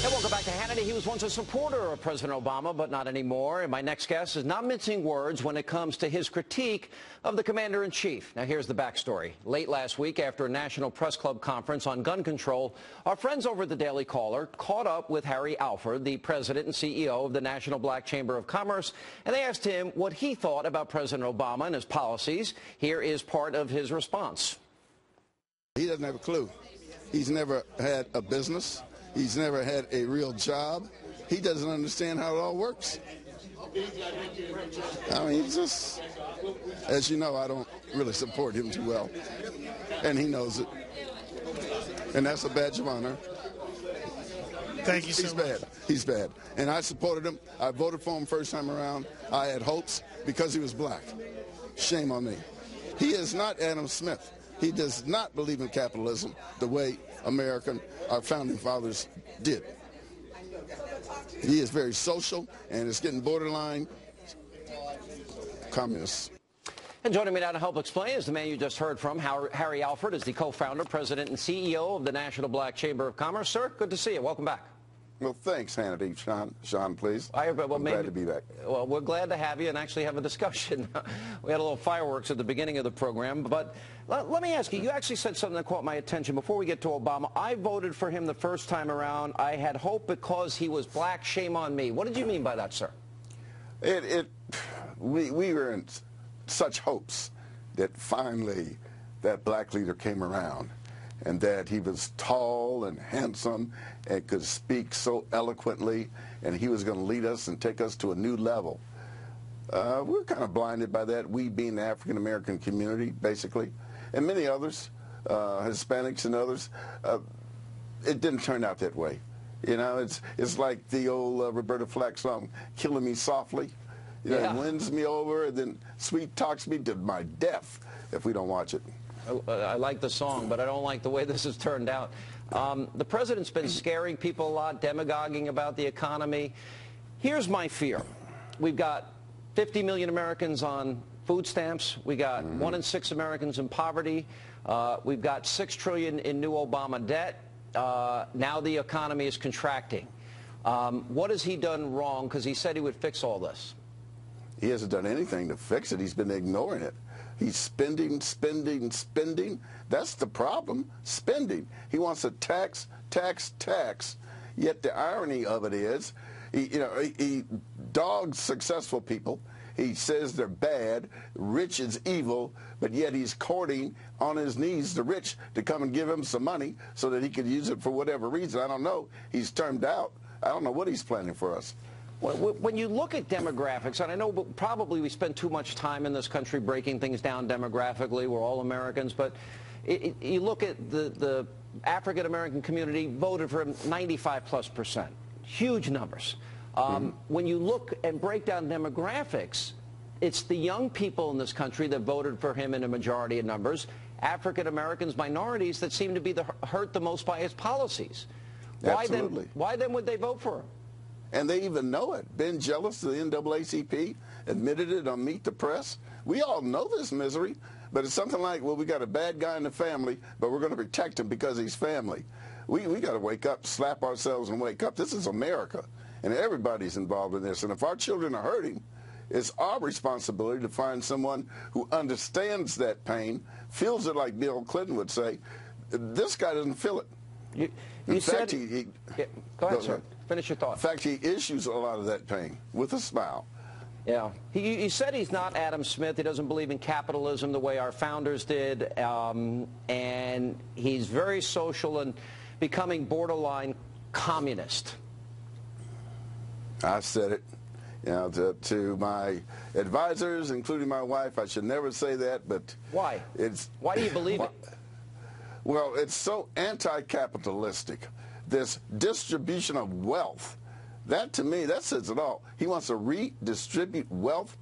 And welcome back to Hannity. He was once a supporter of President Obama, but not anymore. And my next guest is not mincing words when it comes to his critique of the commander-in-chief. Now, here's the backstory. Late last week, after a National Press Club conference on gun control, our friends over at the Daily Caller caught up with Harry Alford, the president and CEO of the National Black Chamber of Commerce, and they asked him what he thought about President Obama and his policies. Here is part of his response. He doesn't have a clue. He's never had a business. He's never had a real job. He doesn't understand how it all works. I mean, he's just, as you know, I don't really support him too well. And he knows it. And that's a badge of honor. Thank you so much. He's bad. He's bad. And I supported him. I voted for him first time around. I had hopes because he was black. Shame on me. He is not Adam Smith. He does not believe in capitalism the way our founding fathers did. He is very social, and it's getting borderline communist. And joining me now to help explain is the man you just heard from, Harry Alford, is the co-founder, president, and CEO of the National Black Chamber of Commerce. Sir, good to see you. Welcome back. Well, thanks, Hannity. Sean, please. I'm glad to be back. Well, we're glad to have you and actually have a discussion. We had a little fireworks at the beginning of the program. But let me ask you, you actually said something that caught my attention. Before we get to Obama, I voted for him the first time around. I had hope because he was black. Shame on me. What did you mean by that, sir? We were in such hopes that finally that black leader came around, and that he was tall and handsome and could speak so eloquently, and he was going to lead us and take us to a new level. We're kind of blinded by that, we being the African-American community, basically, and many others, Hispanics and others. It didn't turn out that way. You know, it's like the old Roberta Flack song, "Killing Me Softly." You know, yeah. It wins me over, and then sweet talks me to my death if we don't watch it. I like the song, but I don't like the way this has turned out. The president's been scaring people a lot, demagoguing about the economy. Here's my fear. We've got 50 million Americans on food stamps. We got 1 in 6 Americans in poverty. We've got $6 trillion in new Obama debt. Now the economy is contracting. What has he done wrong? Because he said he would fix all this. He hasn't done anything to fix it. He's been ignoring it. He's spending, spending, spending. That's the problem, spending. He wants to tax, tax, tax. Yet the irony of it is, he dogs successful people. He says they're bad, rich is evil, but yet he's courting on his knees the rich to come and give him some money so that he could use it for whatever reason. I don't know. He's termed out. I don't know what he's planning for us. When you look at demographics, and I know probably we spend too much time in this country breaking things down demographically, we're all Americans, but you look at the African-American community voted for him 95+%. Huge numbers. When you look and break down demographics, it's the young people in this country that voted for him in a majority of numbers, African-Americans, minorities that seem to be hurt the most by his policies. Absolutely. Why then would they vote for him? And they even know it. Ben Jealous, the NAACP, admitted it on Meet the Press. We all know this misery, but it's something like, well, we got a bad guy in the family, but we're going to protect him because he's family. We got to wake up, slap ourselves and wake up. This is America, and everybody's involved in this. And if our children are hurting, it's our responsibility to find someone who understands that pain, feels it like Bill Clinton would say. This guy doesn't feel it. You said, go ahead, sir. Finish your thought. In fact, he issues a lot of that pain with a smile. Yeah. He said he's not Adam Smith. He doesn't believe in capitalism the way our founders did. And he's very social and becoming borderline communist. I said it. You know, to my advisors, including my wife, I should never say that, but... Why? Why do you believe it? Well, it's so anti-capitalistic. This distribution of wealth, that to me, that says it all. He wants to redistribute wealth,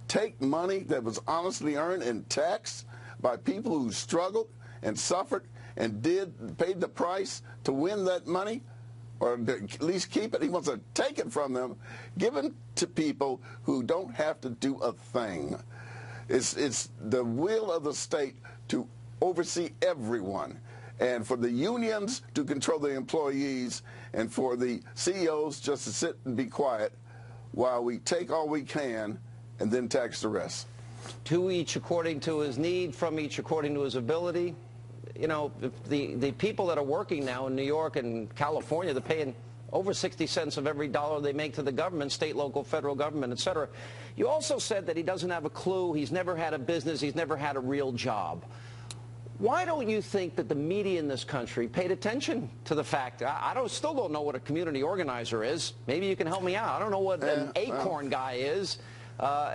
take money that was honestly earned and taxed by people who struggled and suffered and paid the price to win that money, or at least keep it. He wants to take it from them, give it to people who don't have to do a thing. It's the will of the state to oversee everyone. and for the unions to control the employees, and for the CEOs just to sit and be quiet while we take all we can and then tax the rest. To each according to his need, from each according to his ability. You know, the people that are working now in New York and California, they're paying over 60 cents of every dollar they make to the government, state, local, federal government, et cetera. You also said that he doesn't have a clue, he's never had a business, he's never had a real job. Why don't you think that the media in this country paid attention to the fact, still don't know what a community organizer is. Maybe you can help me out. I don't know what an Acorn guy is,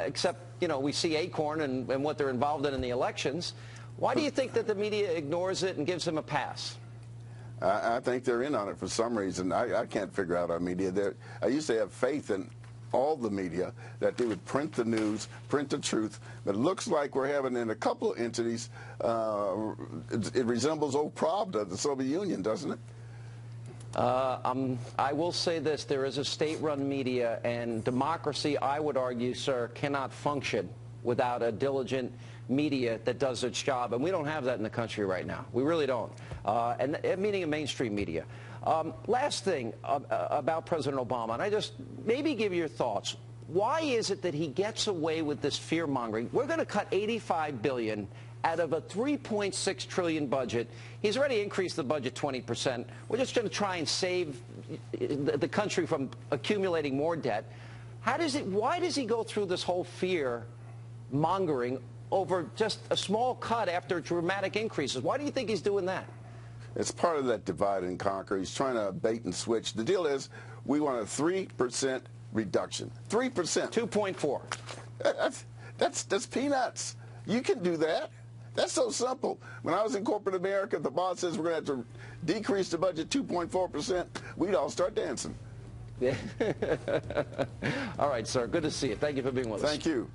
except, you know, we see Acorn and what they're involved in the elections. Why do you think that the media ignores it and gives him a pass? I think they're in on it for some reason. I can't figure out our media. I used to have faith in all the media that they would print the news, print the truth. But it looks like we're having in a couple of entities, it resembles old Pravda, the Soviet Union, doesn't it? I will say this, there is a state-run media, and democracy, I would argue, sir, cannot function without a diligent media that does its job, and we don't have that in the country right now. We really don't, and meaning a mainstream media. Last thing about President Obama, and I just maybe give your thoughts. Why is it that he gets away with this fear-mongering? We're going to cut $85 billion out of a $3.6 trillion budget. He's already increased the budget 20%. We're just going to try and save the country from accumulating more debt. Why does he go through this whole fear-mongering over just a small cut after dramatic increases? Why do you think he's doing that? It's part of that divide and conquer. He's trying to bait and switch. The deal is we want a 3% reduction. 3%. 2.4. That's peanuts. You can do that. That's so simple. When I was in corporate America, the boss says we're going to have to decrease the budget 2.4%. We'd all start dancing. All right, sir. Good to see you. Thank you for being with us. Thank you.